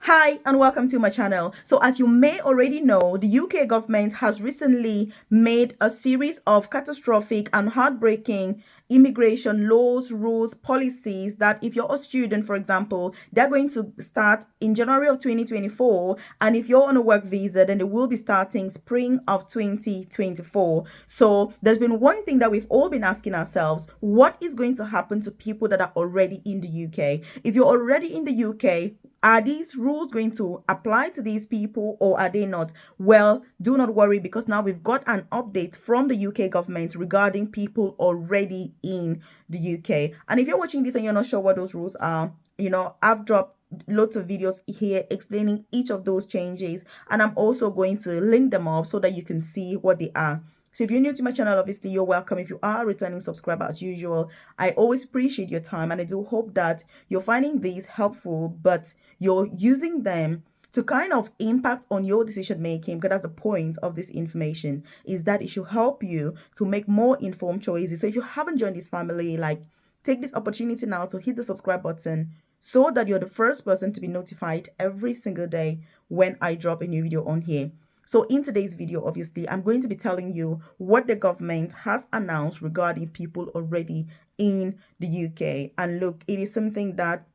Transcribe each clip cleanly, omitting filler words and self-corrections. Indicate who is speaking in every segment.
Speaker 1: Hi and welcome to my channel. So as you may already know, the UK government has recently made a series of catastrophic and heartbreaking immigration laws, rules, policies that if you're a student, for example, they're going to start in January of 2024. And if you're on a work visa, then they will be starting spring of 2024. So there's been one thing that we've all been asking ourselves: what is going to happen to people that are already in the UK? If you're already in the UK, are these rules going to apply to these people or are they not? Well, do not worry, because now we've got an update from the UK government regarding people already in the UK. And if you're watching this and you're not sure what those rules are, I've dropped lots of videos here explaining each of those changes, and I'm also going to link them up so that you can see what they are. So if you're new to my channel, obviously you're welcome. If you are a returning subscriber, as usual, I always appreciate your time, and I do hope that you're finding these helpful, but you're using them to kind of impact on your decision making, because that's the point of this information, is that it should help you to make more informed choices. So if you haven't joined this family, take this opportunity now to hit the subscribe button so that you're the first person to be notified every single day when I drop a new video on here. So in today's video, obviously, I'm going to be telling you what the government has announced regarding people already in the UK. And look, it is something that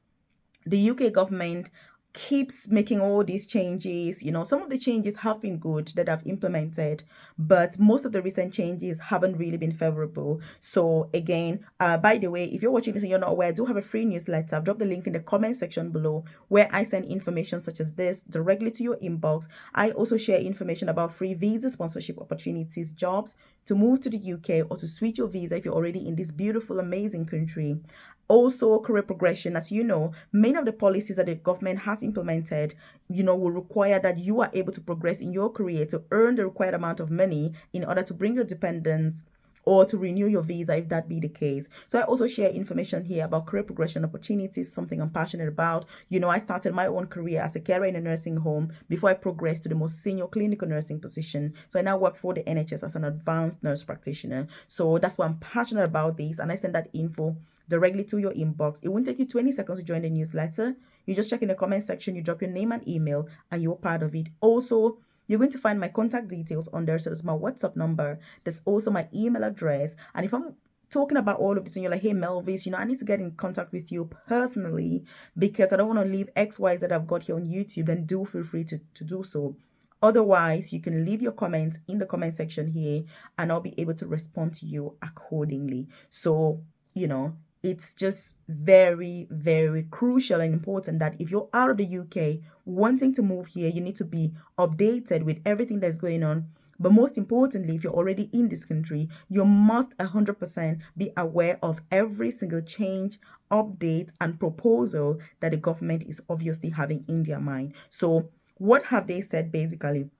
Speaker 1: the UK government keeps making all these changes. Some of the changes have been good that I've implemented, but most of the recent changes haven't really been favorable. So again, by the way, if you're watching this and you're not aware, I do have a free newsletter. I've dropped the link in the comment section below, where I send information such as this directly to your inbox. I also share information about free visa sponsorship opportunities, jobs, to move to the UK or to switch your visa if you're already in this beautiful, amazing country. Also, career progression. As you know, many of the policies that the government has implemented, will require that you are able to progress in your career to earn the required amount of money in order to bring your dependents or to renew your visa, if that be the case. So I also share information here about career progression opportunities, something I'm passionate about. I started my own career as a carer in a nursing home before I progressed to the most senior clinical nursing position. So I now work for the NHS as an advanced nurse practitioner. So that's why I'm passionate about this, and I send that info directly to your inbox. It won't take you 20 seconds to join the newsletter. You just check in the comment section, you drop your name and email, and you're part of it. Also, you're going to find my contact details on there. So there's my WhatsApp number. There's also my email address. And if I'm talking about all of this and you're like, hey, Melvis, I need to get in contact with you personally because I don't want to leave XY that I've got here on YouTube, then do feel free to do so. Otherwise, you can leave your comments in the comment section here and I'll be able to respond to you accordingly. So, it's just very, very crucial and important that if you're out of the UK wanting to move here, you need to be updated with everything that's going on. But most importantly, if you're already in this country, you must 100% be aware of every single change, update, and proposal that the government is obviously having in their mind. So what have they said basically?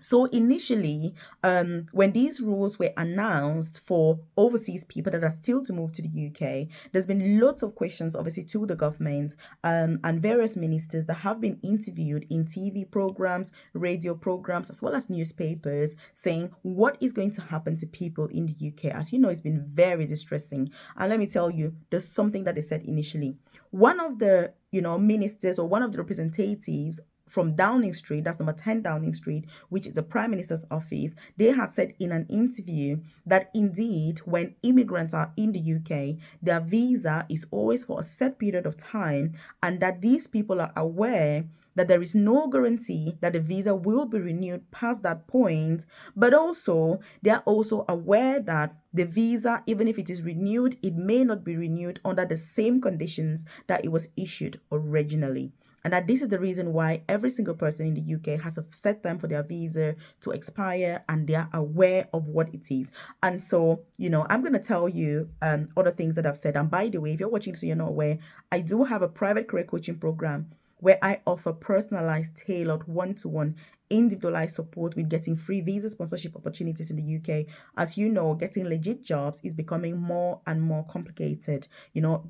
Speaker 1: So initially, when these rules were announced for overseas people that are still to move to the UK, there's been lots of questions, obviously, to the government and various ministers that have been interviewed in TV programs, radio programs, as well as newspapers, saying what is going to happen to people in the UK. As you know, it's been very distressing. And let me tell you, there's something that they said initially. One of the, ministers or one of the representatives from Downing Street, that's number 10 Downing Street, which is the Prime Minister's office, they have said in an interview that indeed when immigrants are in the UK, their visa is always for a set period of time, and that these people are aware that there is no guarantee that the visa will be renewed past that point, but also they are also aware that the visa, even if it is renewed, it may not be renewed under the same conditions that it was issued originally. And that this is the reason why every single person in the UK has a set time for their visa to expire, and they are aware of what it is. And so, I'm going to tell you other things that I've said. And by the way, if you're watching so you're not aware, I do have a private career coaching program where I offer personalized, tailored, one-to-one, individualized support with getting free visa sponsorship opportunities in the UK. As you know, getting legit jobs is becoming more and more complicated.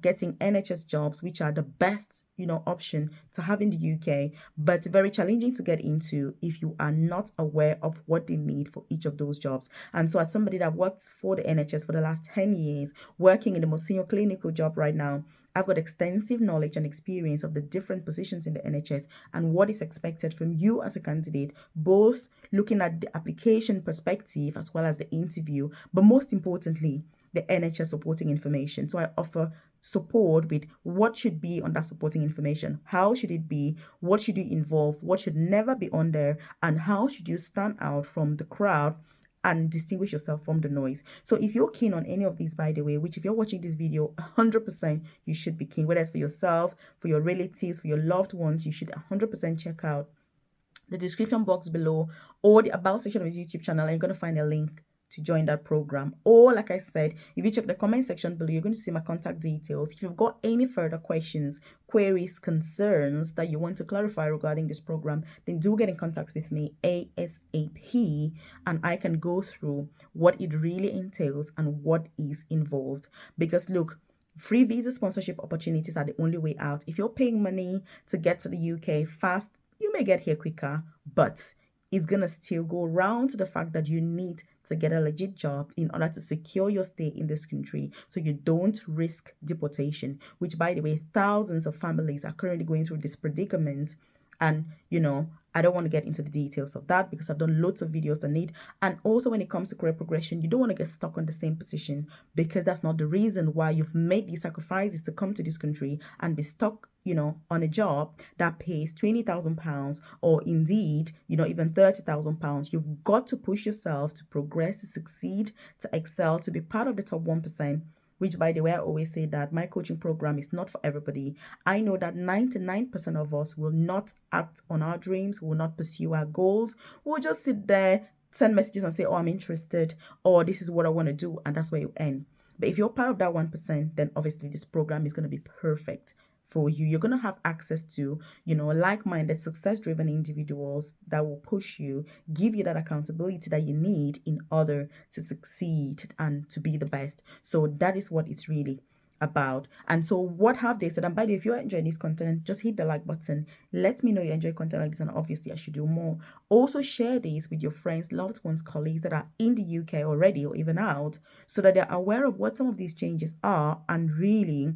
Speaker 1: Getting NHS jobs, which are the best, option to have in the UK, but very challenging to get into if you are not aware of what they need for each of those jobs. And so as somebody that worked for the NHS for the last 10 years, working in the most senior clinical job right now, I've got extensive knowledge and experience of the different positions in the NHS and what is expected from you as a candidate, both looking at the application perspective as well as the interview, but most importantly, the NHS supporting information. So I offer support with what should be on that supporting information, how should it be, what should you involve, what should never be on there, and how should you stand out from the crowd and distinguish yourself from the noise. So if you're keen on any of these, by the way, which if you're watching this video, 100% you should be keen, whether it's for yourself, for your relatives, for your loved ones, you should 100% check out the description box below or the about section of his YouTube channel, and you're going to find a link to join that program. Or like I said, if you check the comment section below, you're going to see my contact details. If you've got any further questions, queries, concerns that you want to clarify regarding this program, then do get in contact with me ASAP, and I can go through what it really entails and what is involved. Because look, free visa sponsorship opportunities are the only way out. If you're paying money to get to the UK fast, you may get here quicker, but it's going to still go around to the fact that you need to get a legit job in order to secure your stay in this country so you don't risk deportation, which, by the way, thousands of families are currently going through this predicament. And, I don't want to get into the details of that because I've done loads of videos on it. And also when it comes to career progression, you don't want to get stuck on the same position, because that's not the reason why you've made these sacrifices to come to this country and be stuck, on a job that pays £20,000 or indeed, even £30,000. You've got to push yourself to progress, to succeed, to excel, to be part of the top 1%. Which, by the way, I always say that my coaching program is not for everybody. I know that 99% of us will not act on our dreams, will not pursue our goals. We'll just sit there, send messages and say, oh, I'm interested, or this is what I want to do, and that's where you end. But if you're part of that 1%, then obviously this program is going to be perfect for you. You're going to have access to, like-minded, success-driven individuals that will push you, give you that accountability that you need in order to succeed and to be the best. So that is what it's really about. And so what have they said? And by the way, if you're enjoying this content, just hit the like button. Let me know you enjoy content like this, and obviously I should do more. Also share this with your friends, loved ones, colleagues that are in the UK already or even out, so that they're aware of what some of these changes are and really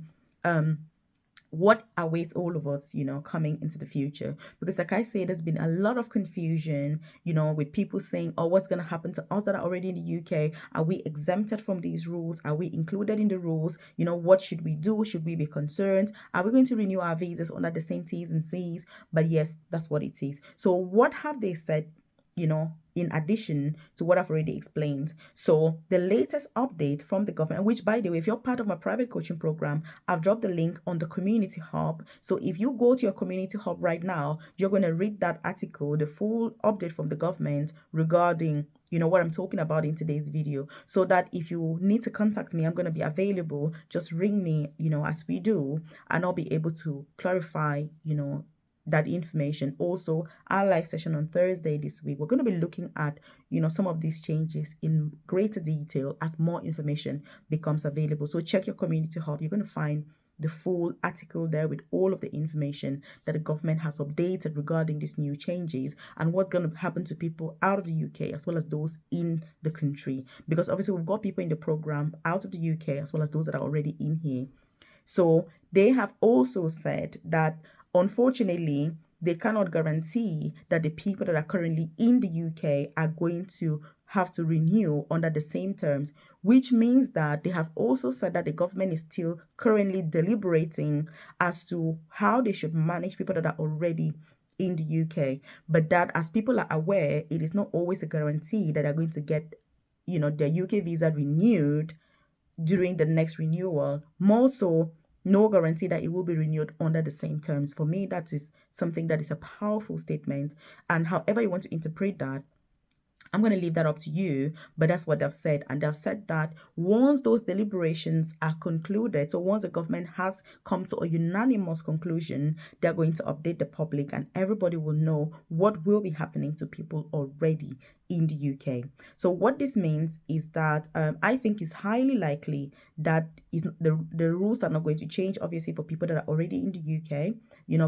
Speaker 1: what awaits all of us, coming into the future. Because like I say, there's been a lot of confusion, with people saying, oh, what's going to happen to us that are already in the UK? Are we exempted from these rules? Are we included in the rules? What should we do? Should we be concerned? Are we going to renew our visas under the same T's and C's? But yes, that's what it is. So what have they said, in addition to what I've already explained? So the latest update from the government, which, by the way, if you're part of my private coaching program, I've dropped the link on the community hub. So if you go to your community hub right now, you're going to read that article, the full update from the government regarding what I'm talking about in today's video, so that if you need to contact me, I'm going to be available. Just ring me, as we do, and I'll be able to clarify, that information. Also, our live session on Thursday this week, we're going to be looking at some of these changes in greater detail as more information becomes available. So check your community hub. You're going to find the full article there with all of the information that the government has updated regarding these new changes and what's going to happen to people out of the UK as well as those in the country, because obviously we've got people in the program out of the UK as well as those that are already in here. So they have also said that unfortunately, they cannot guarantee that the people that are currently in the UK are going to have to renew under the same terms, which means that they have also said that the government is still currently deliberating as to how they should manage people that are already in the UK. But that, as people are aware, it is not always a guarantee that they're going to get, their UK visa renewed during the next renewal. More so, no guarantee that it will be renewed under the same terms. For me, that is something that is a powerful statement. And however you want to interpret that, I'm going to leave that up to you, but that's what they've said. And they've said that once those deliberations are concluded, so once the government has come to a unanimous conclusion, they're going to update the public and everybody will know what will be happening to people already in the UK. So what this means is that I think it's highly likely that the rules are not going to change, obviously, for people that are already in the UK,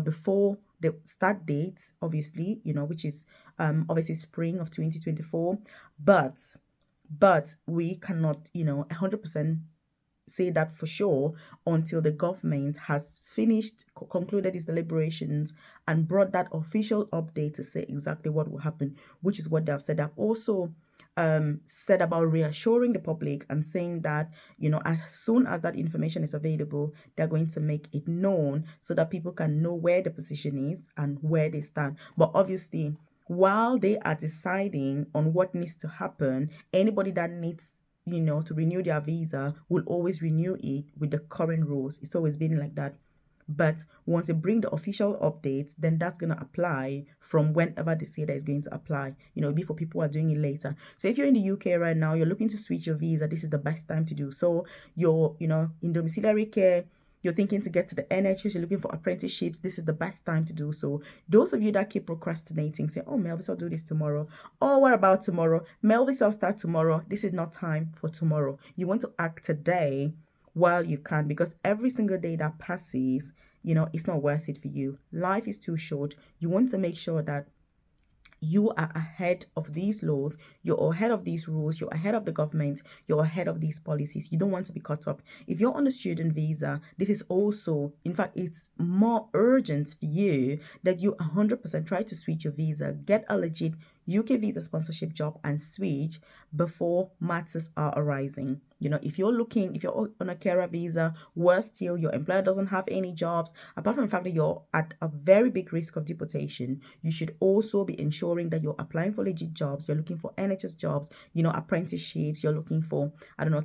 Speaker 1: before the start dates, obviously, which is obviously spring of 2024. But we cannot, 100% say that for sure until the government has finished, concluded its deliberations and brought that official update to say exactly what will happen, which is what they have said. They've also said about reassuring the public and saying that, as soon as that information is available, they're going to make it known so that people can know where the position is and where they stand. But obviously, while they are deciding on what needs to happen, anybody that needs to renew their visa will always renew it with the current rules. It's always been like that. But once they bring the official updates, then that's going to apply from whenever they say that it's going to apply. It'll be for people who are doing it later. So if you're in the UK right now, you're looking to switch your visa, this is the best time to do so. You're, in domiciliary care, you're thinking to get to the NHS, you're looking for apprenticeships, this is the best time to do so. Those of you that keep procrastinating, say, oh, Melvis, I'll do this tomorrow. Oh, what about tomorrow? Melvis, I'll start tomorrow. This is not time for tomorrow. You want to act today while you can, because every single day that passes, it's not worth it for you. Life is too short. You want to make sure that you are ahead of these laws, you're ahead of these rules, you're ahead of the government, you're ahead of these policies. You don't want to be caught up. If you're on a student visa, this is also, in fact, it's more urgent for you that you 100% try to switch your visa, get a legit UK visa sponsorship job and switch before matters are arising. If you're on a carer visa, worse still, your employer doesn't have any jobs, apart from the fact that you're at a very big risk of deportation, you should also be ensuring that you're applying for legit jobs, you're looking for NHS jobs, apprenticeships, you're looking for,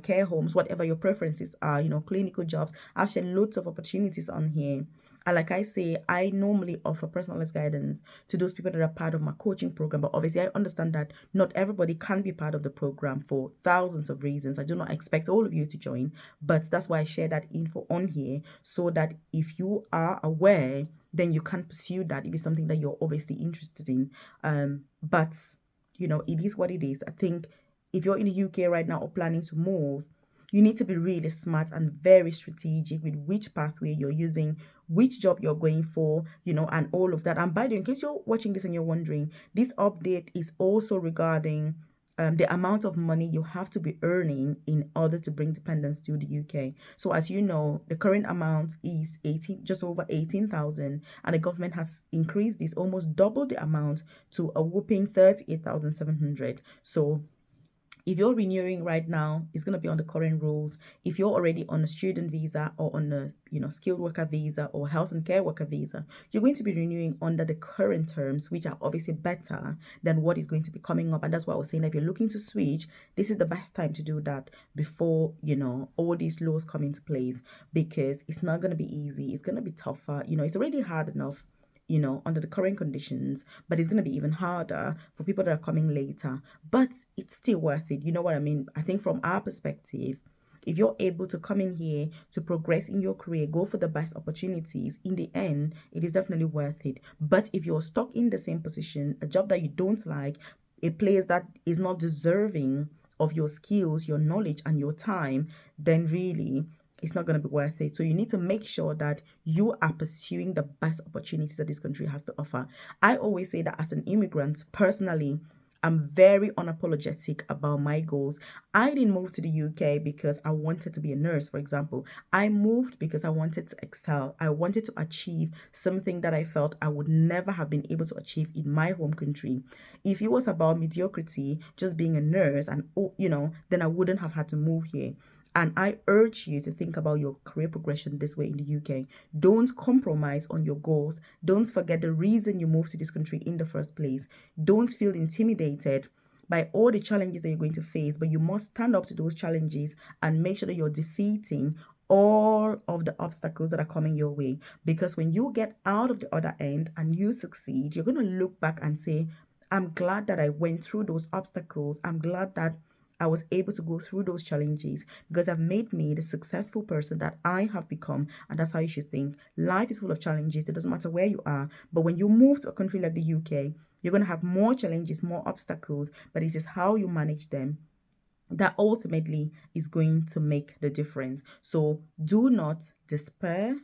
Speaker 1: care homes, whatever your preferences are, clinical jobs. I've shared loads of opportunities on here. And like I say, I normally offer personalized guidance to those people that are part of my coaching program. But obviously, I understand that not everybody can be part of the program for thousands of reasons. I do not expect all of you to join, but that's why I share that info on here so that if you are aware, then you can pursue that if it's something that you're obviously interested in. But it is what it is. I think if you're in the UK right now or planning to move, you need to be really smart and very strategic with which pathway you're using, which job you're going for, and all of that. And by the way, in case you're watching this and you're wondering, this update is also regarding the amount of money you have to be earning in order to bring dependents to the UK. So as you know, the current amount is just over 18,000, and the government has increased this, almost double the amount to a whopping 38,700. So if you're renewing right now, it's going to be on the current rules. If you're already on a student visa or on a skilled worker visa or health and care worker visa, you're going to be renewing under the current terms, which are obviously better than what is going to be coming up. And that's why I was saying that if you're looking to switch, this is the best time to do that before, all these laws come into place, because it's not going to be easy. It's going to be tougher. It's already hard enough under the current conditions, but it's going to be even harder for people that are coming later. But it's still worth it. You know what I mean? I think from our perspective, if you're able to come in here to progress in your career, go for the best opportunities, in the end, it is definitely worth it. But if you're stuck in the same position, a job that you don't like, a place that is not deserving of your skills, your knowledge, and your time, then really it's not going to be worth it. So you need to make sure that you are pursuing the best opportunities that this country has to offer. I always say that as an immigrant, personally, I'm very unapologetic about my goals. I didn't move to the UK because I wanted to be a nurse, for example. I moved because I wanted to excel. I wanted to achieve something that I felt I would never have been able to achieve in my home country. If it was about mediocrity, just being a nurse, and then I wouldn't have had to move here. And I urge you to think about your career progression this way in the UK. Don't compromise on your goals. Don't forget the reason you moved to this country in the first place. Don't feel intimidated by all the challenges that you're going to face, but you must stand up to those challenges and make sure that you're defeating all of the obstacles that are coming your way. Because when you get out of the other end and you succeed, you're going to look back and say, I'm glad that I went through those obstacles. I'm glad that I was able to go through those challenges because I've made me the successful person that I have become. And that's how you should think. Life is full of challenges. It doesn't matter where you are. But when you move to a country like the UK, you're going to have more challenges, more obstacles, but it is how you manage them that ultimately is going to make the difference. So do not despair,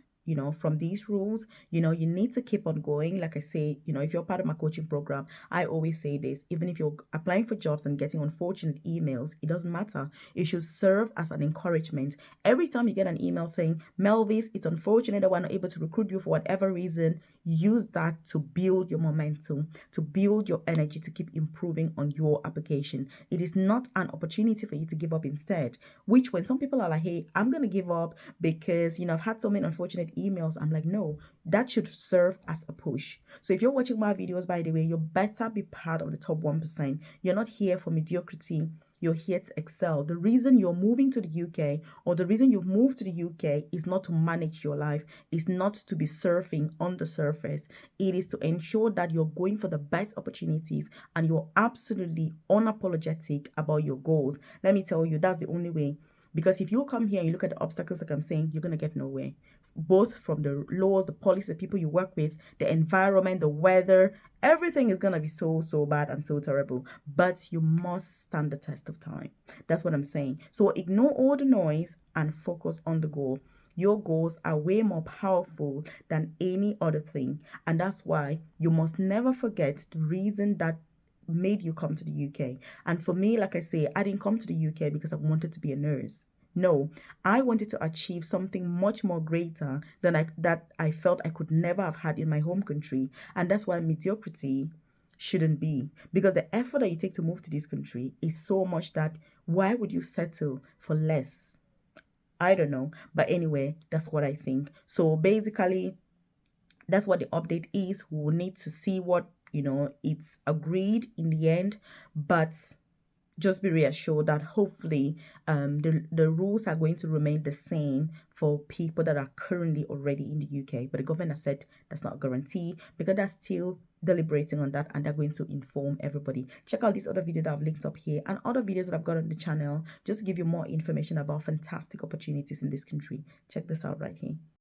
Speaker 1: from these rules. You need to keep on going. Like I say, if you're part of my coaching program, I always say this: even if you're applying for jobs and getting unfortunate emails, it doesn't matter. It should serve as an encouragement. Every time you get an email saying, Melvis, it's unfortunate that we're not able to recruit you for whatever reason, use that to build your momentum, to build your energy, to keep improving on your application. It is not an opportunity for you to give up instead, which when some people are like, hey, I'm going to give up because, I've had so many unfortunate emails. I'm like, no, that should serve as a push. So if you're watching my videos, by the way, you better be part of the top 1%. You're not here for mediocrity. You're here to excel. The reason you're moving to the UK, or the reason you've moved to the UK, is not to manage your life. It's not to be surfing on the surface. It is to ensure that you're going for the best opportunities and you're absolutely unapologetic about your goals. Let me tell you, that's the only way. Because if you come here and you look at the obstacles, like I'm saying, you're going to get nowhere. Both from the laws, the policies, the people you work with, the environment, the weather, everything is going to be so, so bad and so terrible. But you must stand the test of time. That's what I'm saying. So ignore all the noise and focus on the goal. Your goals are way more powerful than any other thing. And that's why you must never forget the reason that made you come to the UK. And for me, like I say, I didn't come to the UK because I wanted to be a nurse. No, I wanted to achieve something much more greater than that I felt I could never have had in my home country. And that's why mediocrity shouldn't be, because the effort that you take to move to this country is so much that why would you settle for less? I don't know. But anyway, that's what I think. So basically, that's what the update is. We will need to see what, it's agreed in the end. But just be reassured that hopefully the rules are going to remain the same for people that are currently already in the UK. But the government has said that's not a guarantee because they're still deliberating on that and they're going to inform everybody. Check out this other video that I've linked up here and other videos that I've got on the channel just to give you more information about fantastic opportunities in this country. Check this out right here.